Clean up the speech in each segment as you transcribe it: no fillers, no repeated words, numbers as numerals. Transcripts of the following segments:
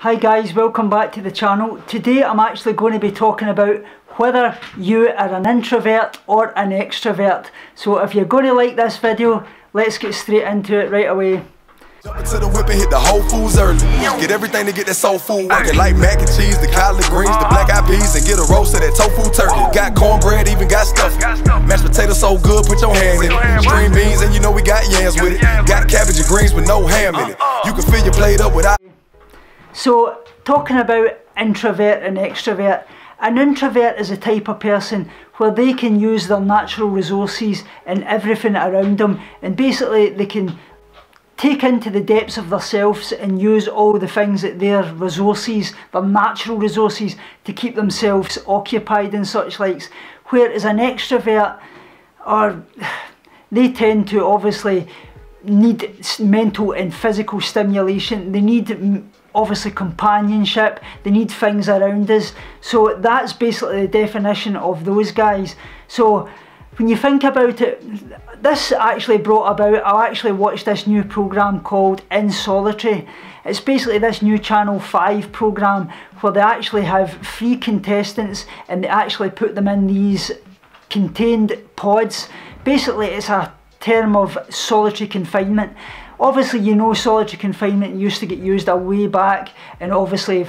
Hi guys, welcome back to the channel. Today I'm actually going to be talking about whether you are an introvert or an extrovert. So if you're going to like this video, let's get straight into it right away. Jump into the whip and hit the Whole Foods early. Get everything to get that soul food working, like mac and cheese, the collard greens, the black eyed peas, and get a roast of that tofu turkey. Got cornbread, even got stuffing. Mashed potatoes so good, put your hand in it. String beans, and you know we got yams with it. Got cabbage and greens with no ham in it. You can fill your plate up without. So, talking about introvert and extrovert. An introvert is a type of person where they can use their natural resources and everything around them, and basically they can take into the depths of themselves and use all the things that their resources, their natural resources, to keep themselves occupied and such likes. Whereas an extrovert, they tend to obviously need mental and physical stimulation. They need obviously companionship, they need things around us. So that's basically the definition of those guys. So when you think about it, this actually brought about, I actually watched this new programme called In Solitary. It's basically this new Channel 5 programme where they actually have 3 contestants and they actually put them in these contained pods. Basically it's a term of solitary confinement. Obviously, you know, solitary confinement used to get used a way back, and obviously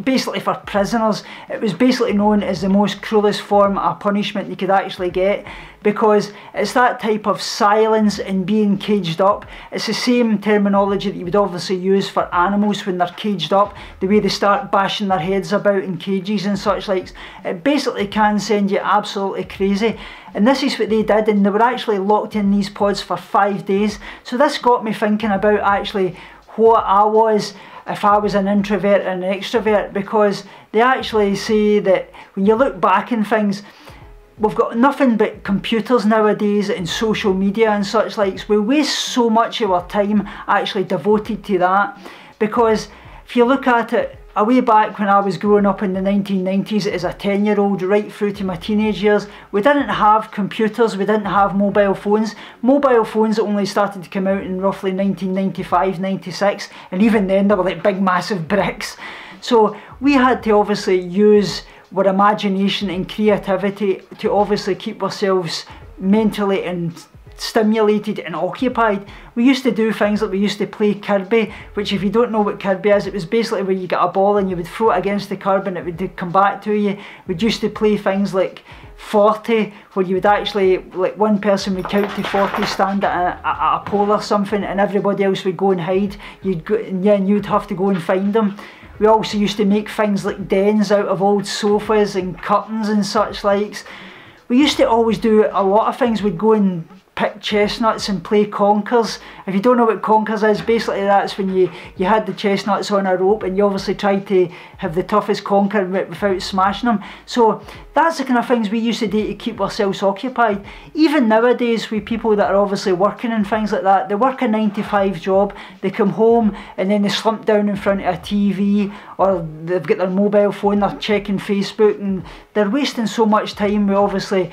basically for prisoners, it was basically known as the most cruelest form of punishment you could actually get, because it's that type of silence and being caged up. It's the same terminology that you would obviously use for animals when they're caged up, the way they start bashing their heads about in cages and such likes. It basically can send you absolutely crazy. And this is what they did, and they were actually locked in these pods for 5 days. So this got me thinking about actually what I was if I was an introvert and an extrovert, because they actually say that when you look back in things, we've got nothing but computers nowadays and social media and such likes. We waste so much of our time actually devoted to that, because if you look at it, a way back when I was growing up in the 1990s as a 10-year-old right through to my teenage years, we didn't have computers, we didn't have mobile phones. Mobile phones only started to come out in roughly 1995-96, and even then they were like big massive bricks. So we had to obviously use our imagination and creativity to obviously keep ourselves mentally and stimulated and occupied. We used to do things like we used to play Kirby, which if you don't know what Kirby is, it was basically where you get a ball and you would throw it against the curb and it would come back to you. We used to play things like 40, where you would actually, like one person would count to 40, stand at a pole or something, and everybody else would go and hide. You'd go, and you'd have to go and find them. We also used to make things like dens out of old sofas and curtains and such likes. We used to always do a lot of things. We'd go and pick chestnuts and play conkers. If you don't know what conkers is, basically that's when you had the chestnuts on a rope and you obviously tried to have the toughest conker without smashing them. So that's the kind of things we used to do to keep ourselves occupied. Even nowadays with people that are obviously working and things like that, they work a 9-to-5 job, they come home and then they slump down in front of a TV, or they've got their mobile phone, they're checking Facebook, and they're wasting so much time with obviously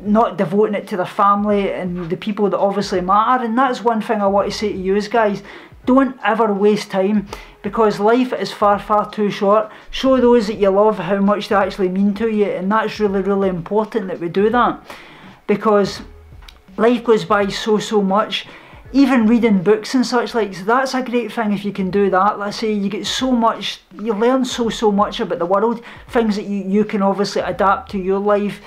not devoting it to their family and the people that obviously matter. And that's one thing I want to say to you guys: don't ever waste time, because life is far too short. Show those that you love how much they actually mean to you, and that's really important that we do that, because life goes by so much. Even reading books and such like, so that's a great thing if you can do that. Let's say you get so much, you learn so much about the world, things that you can obviously adapt to your life,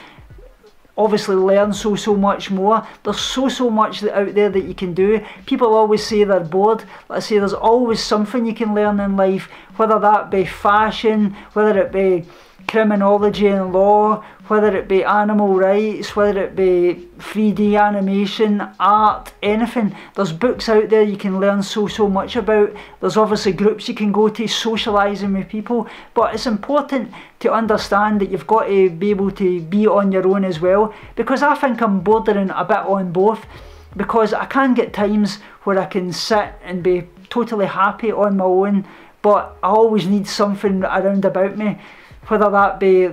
obviously learn so much more. There's so much out there that you can do. People always say they're bored. Let's say there's always something you can learn in life, whether that be fashion, whether it be criminology and law, whether it be animal rights, whether it be 3D animation, art, anything. There's books out there you can learn so much about. There's obviously groups you can go to, socialising with people, but it's important to understand that you've got to be able to be on your own as well, because I think I'm bordering a bit on both, because I can get times where I can sit and be totally happy on my own, but I always need something around about me, whether that be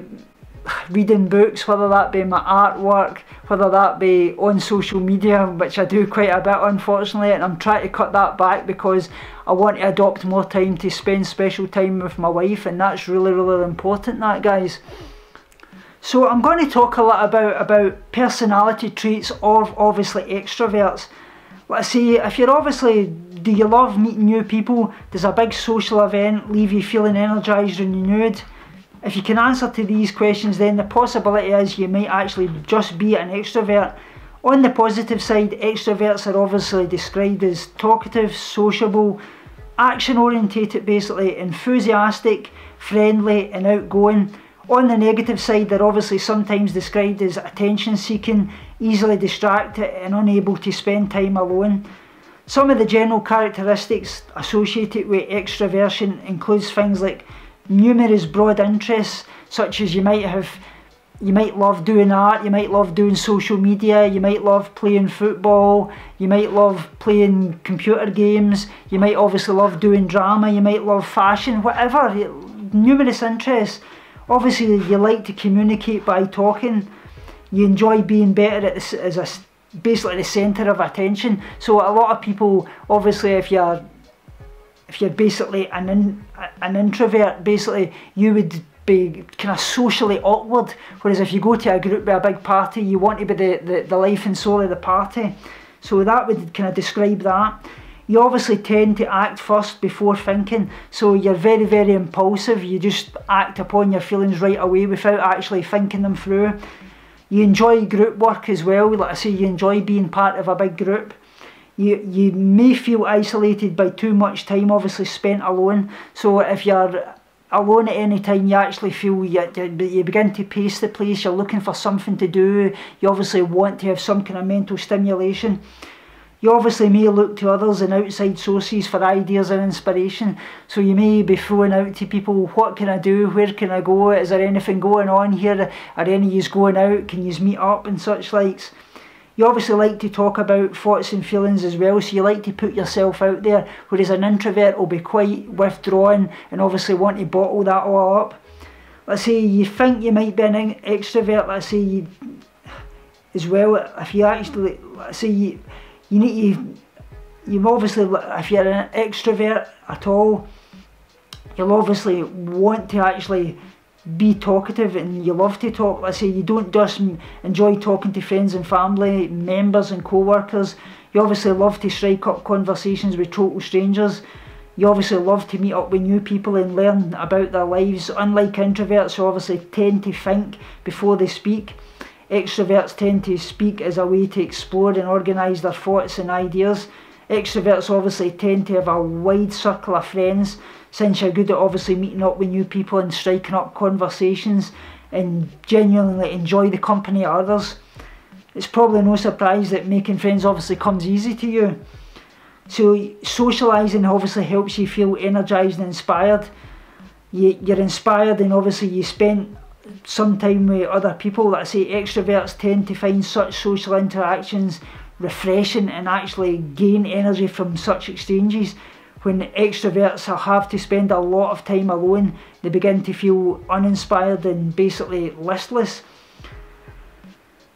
reading books, whether that be my artwork, whether that be on social media, which I do quite a bit unfortunately, and I'm trying to cut that back because I want to adopt more time to spend special time with my wife, and that's really, really important, that, guys. So I'm going to talk a lot about personality traits of obviously extroverts. Let's see, if you're obviously, do you love meeting new people? Does a big social event leave you feeling energised and renewed? If you can answer to these questions, then the possibility is you might actually just be an extrovert. On the positive side, extroverts are obviously described as talkative, sociable, action orientated basically, enthusiastic, friendly and outgoing. On the negative side, they're obviously sometimes described as attention seeking, easily distracted and unable to spend time alone. Some of the general characteristics associated with extroversion includes things like numerous broad interests, such as you might love doing art, you might love doing social media, you might love playing football, you might love playing computer games, you might obviously love doing drama, you might love fashion, whatever, numerous interests. Obviously you like to communicate by talking, you enjoy being better at this, as basically the centre of attention. So a lot of people, obviously if you're basically an introvert, basically you would be kind of socially awkward, whereas if you go to a group with a big party, you want to be the life and soul of the party. So that would kind of describe that. You obviously tend to act first before thinking, so you're very, very impulsive. You just act upon your feelings right away without actually thinking them through. You enjoy group work as well, like I say, you enjoy being part of a big group. You may feel isolated by too much time obviously spent alone, so if you're alone at any time, you actually feel you begin to pace the place, you're looking for something to do, you obviously want to have some kind of mental stimulation. You obviously may look to others and outside sources for ideas and inspiration, so you may be throwing out to people, what can I do, where can I go, is there anything going on here, are any of yous going out, can yous meet up and such likes. You obviously like to talk about thoughts and feelings as well, so you like to put yourself out there, whereas an introvert will be quite withdrawn and obviously want to bottle that all up. Let's say you think you might be an extrovert, let's say as well, if you actually, let's say you need to, you obviously, if you're an extrovert at all, you'll obviously want to actually be talkative and you love to talk. Let's say you don't just enjoy talking to friends and family members and co-workers, you obviously love to strike up conversations with total strangers. You obviously love to meet up with new people and learn about their lives. Unlike introverts who obviously tend to think before they speak, extroverts tend to speak as a way to explore and organise their thoughts and ideas. Extroverts obviously tend to have a wide circle of friends, since you're good at obviously meeting up with new people and striking up conversations and genuinely enjoy the company of others. It's probably no surprise that making friends obviously comes easy to you. So socialising obviously helps you feel energised and inspired. You're inspired and obviously you spend some time with other people. Let's say extroverts tend to find such social interactions refreshing and actually gain energy from such exchanges. When extroverts have to spend a lot of time alone, they begin to feel uninspired and basically listless.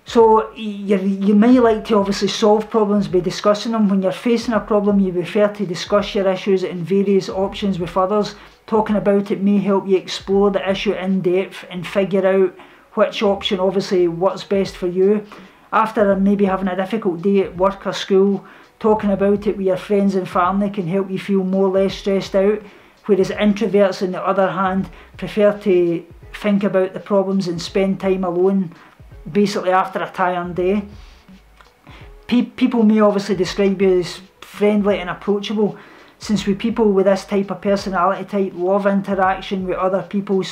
So you may like to obviously solve problems by discussing them. When you're facing a problem, you prefer to discuss your issues and various options with others. Talking about it may help you explore the issue in depth and figure out which option obviously works best for you. After maybe having a difficult day at work or school, talking about it with your friends and family can help you feel more or less stressed out, whereas introverts on the other hand prefer to think about the problems and spend time alone, basically after a tiring day. People may obviously describe you as friendly and approachable, since people with this type of personality type love interaction with other people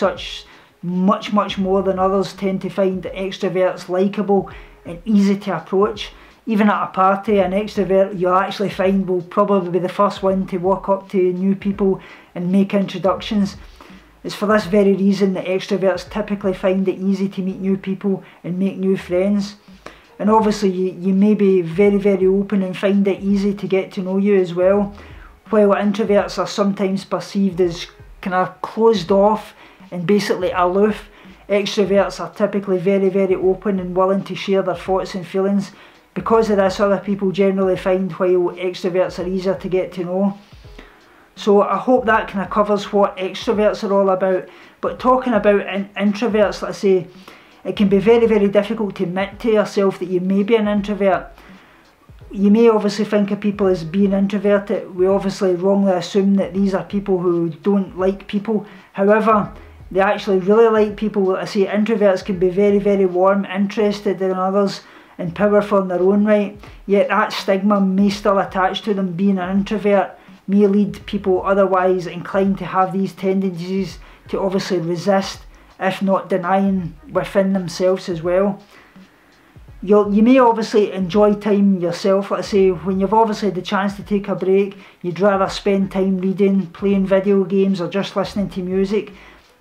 much more than others tend to find extroverts likeable and easy to approach. Even at a party, an extrovert you'll actually find will probably be the first one to walk up to new people and make introductions. It's for this very reason that extroverts typically find it easy to meet new people and make new friends. And obviously you may be very, very open and find it easy to get to know you as well, while introverts are sometimes perceived as kind of closed off and basically aloof. Extroverts are typically very, very open and willing to share their thoughts and feelings. Because of this, other people generally find while extroverts are easier to get to know. So I hope that kind of covers what extroverts are all about. But talking about introverts, let's say, it can be very, very difficult to admit to yourself that you may be an introvert. You may obviously think of people as being introverted. We obviously wrongly assume that these are people who don't like people. However, they actually really like people. I say introverts can be very, very warm, interested in others, and powerful in their own right. Yet that stigma may still attach to them. Being an introvert may lead people otherwise inclined to have these tendencies to obviously resist, if not denying within themselves as well. You may obviously enjoy time yourself. Let's say when you've obviously had the chance to take a break, you'd rather spend time reading, playing video games, or just listening to music.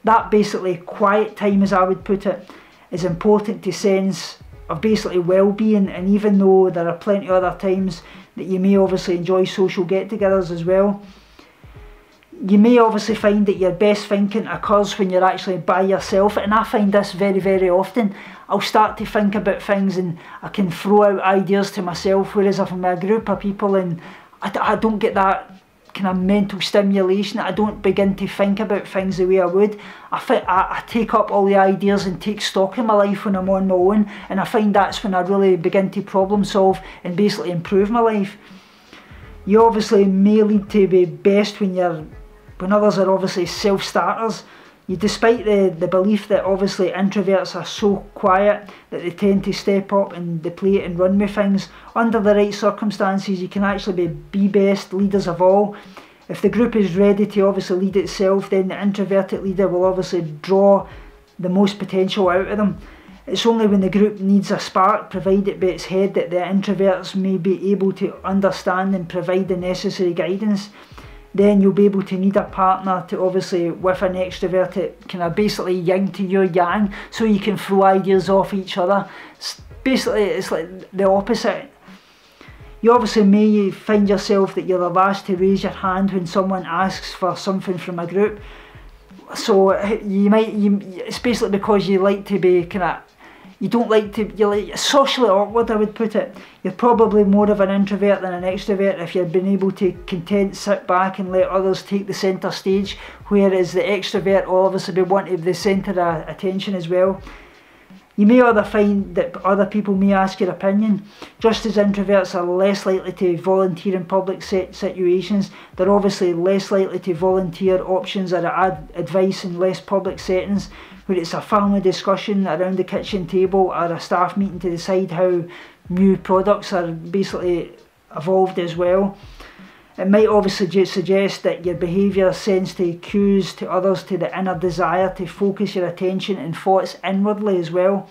That basically quiet time, as I would put it, is important to sense of basically well-being. And even though there are plenty of other times that you may obviously enjoy social get-togethers as well, you may obviously find that your best thinking occurs when you're actually by yourself, and I find this very, very often. I'll start to think about things and I can throw out ideas to myself, whereas if I'm in a group of people and I don't get that kind of mental stimulation, I don't begin to think about things the way I would. I take up all the ideas and take stock in my life when I'm on my own, and I find that's when I really begin to problem solve and basically improve my life. You obviously may lead to be best when others are obviously self-starters. Despite the belief that obviously introverts are so quiet that they tend to step up and they play and run with things, under the right circumstances you can actually be best leaders of all. If the group is ready to obviously lead itself, then the introverted leader will obviously draw the most potential out of them. It's only when the group needs a spark, provided by its head, that the introverts may be able to understand and provide the necessary guidance. Then you'll be able to need a partner to obviously, with an extroverted, kind of basically yin to your yang, so you can throw ideas off each other. It's like the opposite. You obviously may find yourself that you're the last to raise your hand when someone asks for something from a group. So it's basically because you like to be you're like socially awkward, I would put it. You're probably more of an introvert than an extrovert if you've been able to sit back and let others take the centre stage, whereas the extrovert will obviously be wanting the centre of attention as well. You may find that other people may ask your opinion. Just as introverts are less likely to volunteer in public situations, they're obviously less likely to volunteer options or add advice in less public settings, where it's a family discussion around the kitchen table or a staff meeting to decide how new products are basically evolved as well. It might obviously suggest that your behaviour sends cues to others to the inner desire to focus your attention and thoughts inwardly as well.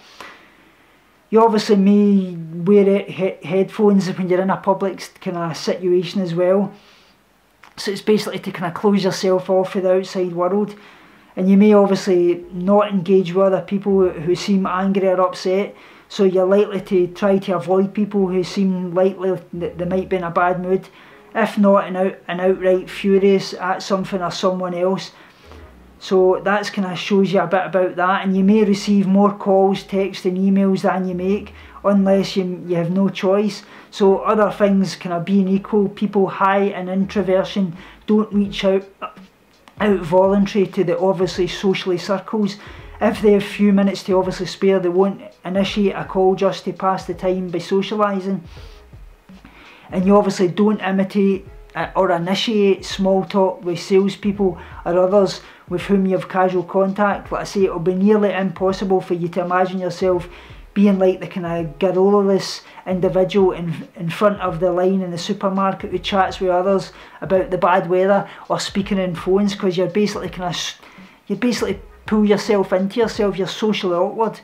You obviously may wear headphones when you're in a public kind of situation as well. So it's basically to kind of close yourself off from the outside world. And you may obviously not engage with other people who seem angry or upset. So you're likely to try to avoid people who seem likely that they might be in a bad mood, if not an outright furious at something or someone else. So that's kind of shows you a bit about that. And you may receive more calls, texts and emails than you make, unless you have no choice. So other things kind of being equal, people high in introversion don't reach out voluntary to the obviously socially circles. If they have few minutes to obviously spare, they won't initiate a call just to pass the time by socialising. And you obviously don't imitate or initiate small talk with salespeople or others with whom you have casual contact. Like I say, it'll be nearly impossible for you to imagine yourself being like the kind of garrulous individual in front of the line in the supermarket who chats with others about the bad weather or speaking in phones, because you're basically pull yourself into yourself. You're socially awkward.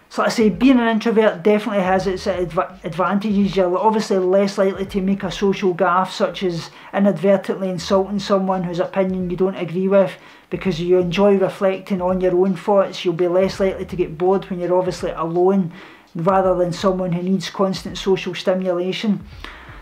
So like I say, being an introvert definitely has its advantages. You're obviously less likely to make a social gaffe, such as inadvertently insulting someone whose opinion you don't agree with, because you enjoy reflecting on your own thoughts. You'll be less likely to get bored when you're obviously alone, rather than someone who needs constant social stimulation.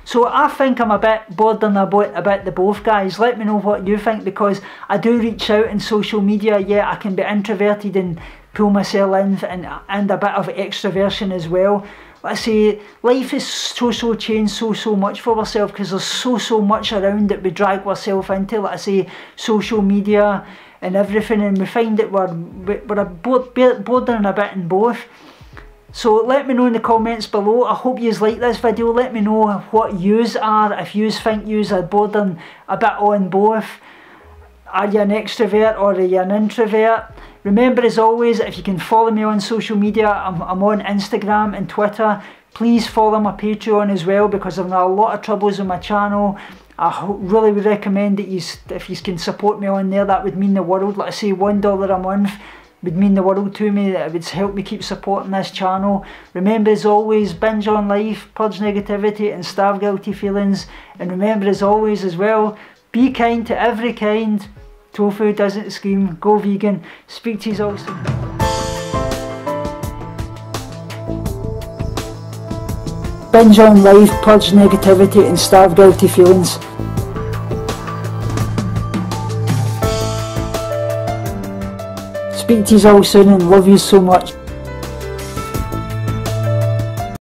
So I think I'm a bit bored on about the both, guys. Let me know what you think, because I do reach out in social media. Yeah, I can be introverted and pull myself in, and a bit of extroversion as well. Let's say life is so changed so much for ourselves, because there's so much around that we drag ourselves into. Like I say, social media and everything, and we find that we're bordering a bit in both. So let me know in the comments below. I hope yous like this video. Let me know what yous are, if yous think yous are bordering a bit on both. Are you an extrovert or are you an introvert? Remember, as always, if you can follow me on social media, I'm on Instagram and Twitter. Please follow my Patreon as well, because I've had a lot of troubles on my channel. I really would recommend that if you can support me on there, that would mean the world. Like I say, $1 a month would mean the world to me. It would help me keep supporting this channel. Remember, as always, binge on life, purge negativity and starve guilty feelings. And remember, as always as well, be kind to every kind. Tofu doesn't scream. Go vegan. Speak to you all soon. Binge on life, purge negativity and starve guilty feelings. Speak to you all soon and love you so much.